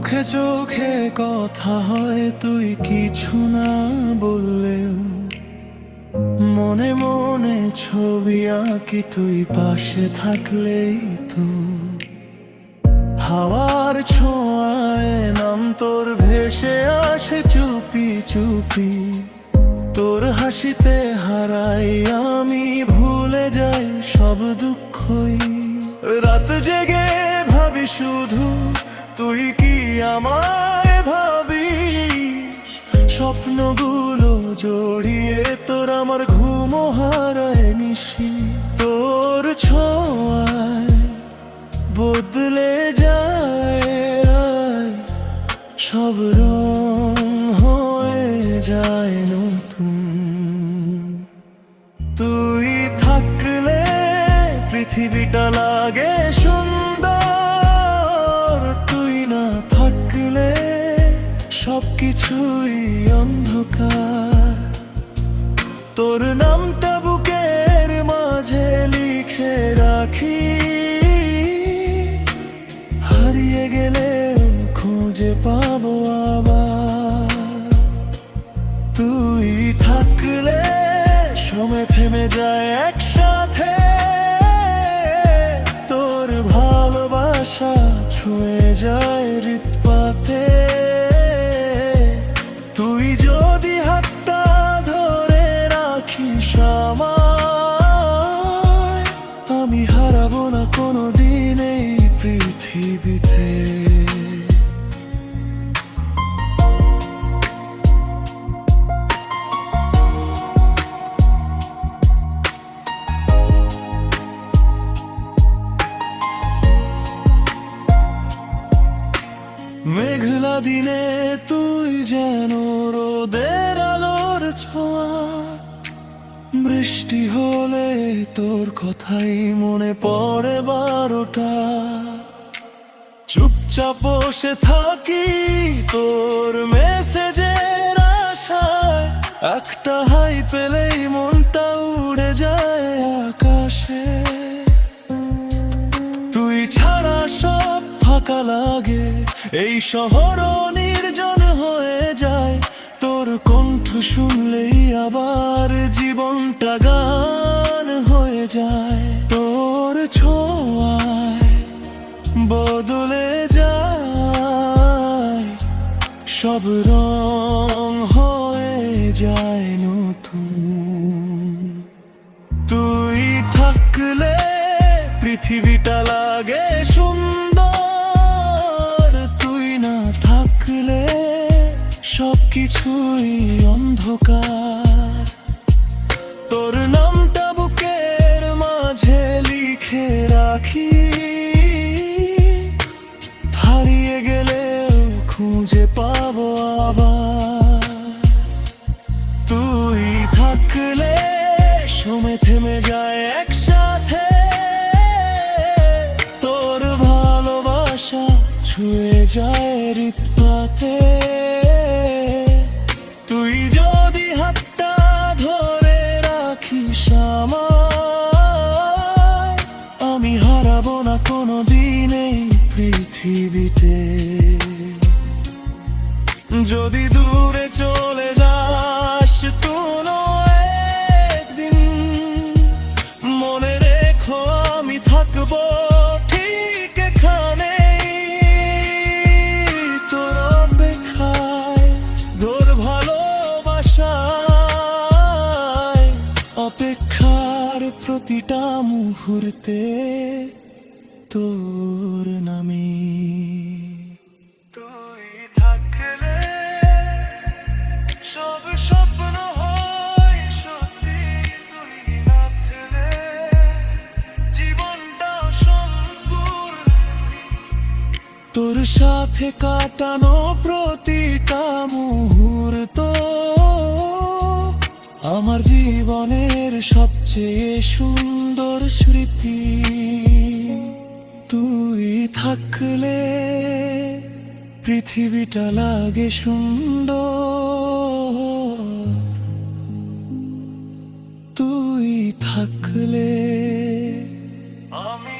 চোখে চোখে কথা হয় তুই কিছু না বললেও, মনে মনে ছবি আঁকি তুই পাশে থাকলেই তো। হাওয়ার ছোঁয়ায় নাম তোর ভেসে আসে চুপি চুপি, তোর হাসিতে হারাই আমি, ভুলে যাই সব দুঃখই। রাত জেগে ভাবি শুধু তুই কি আমায় ভাবিস, স্বপ্নগুলো জড়িয়ে তোর আমার ঘুমও হারায় নিশি। তোর ছোঁয়ায় বদলে যায় সব, রং হয়ে যায় নতুন। তুই থাকলে পৃথিবীটা লাগে সুন্দর, তুই না থাকলে সবকিছুই অন্ধকার। তোর নামটা বুকের মাঝে লিখে রাখি, হারিয়ে গেলে খুঁজে পাবো আবার। তুই থাকলে সময় থেমে যায় একসাথে, তোর ভালোবাসা ছুঁয়ে যায় হৃৎপাতে। তুই যদি হাতটা ধরে রাখিস আমায়, আমি হারাবো না কোনোদিন এই পৃথিবীতে। মেঘলা দিনে তুই যেন রোদের আলোর ছোঁয়া, বৃষ্টি হলে তোর কথাই মনে পড়ে বারোটা। চুপচাপ বসে থাকি তোর মেসেজের আশায়, একটা হাই পেলেই মনটা উড়ে যায় আকাশে। তুই ছাড়া সব ফাঁকা লাগে, এই শহর নির্জন হয়ে যায়। তোর কণ্ঠ শুনলেই আবার জীবনটা গান হয়ে যায়। তোর ছোঁয়ায় বদলে যায় সব, রং হয়ে যায় নতুন। তুই থাকলে পৃথিবীটা লাগে সুন্দর, তুই না থাকলে সবকিছুই অন্ধকার। তোর নামটা বুকের মাঝে লিখে রাখি, হারিয়ে গেলে খুঁজে পাবো আবার। তুই থাকলে সময় থেমে যায় একসাথে, তোর ভালোবাসা ছুঁয়ে যায় হৃৎপাতে। তুই যদি হাতটা ধরে রাখিস আমায়, আমি হারাবো না কোনোদিন এই পৃথিবীতে। যদি দূরে চলে যাস কোনো একদিন, মনে রেখো আমি থাকবো ঠিক এখানে, তোর অপেক্ষায়, তোর ভালোবাসায়, অপেক্ষার প্রতিটা মুহূর্তে তোর নামে। তুই থাকলে সব স্বপ্ন হয় সত্যি, তুই না থাকলে জীবনটা সম্পূর্ণ। তোর সাথে কাটানো প্রতিটা মুহূর্ত আমার জীবনের সবচেয়ে সুন্দর স্মৃতি। তুই থাকলে পৃথিবীটা লাগে সুন্দর, তুই থাকলে আমি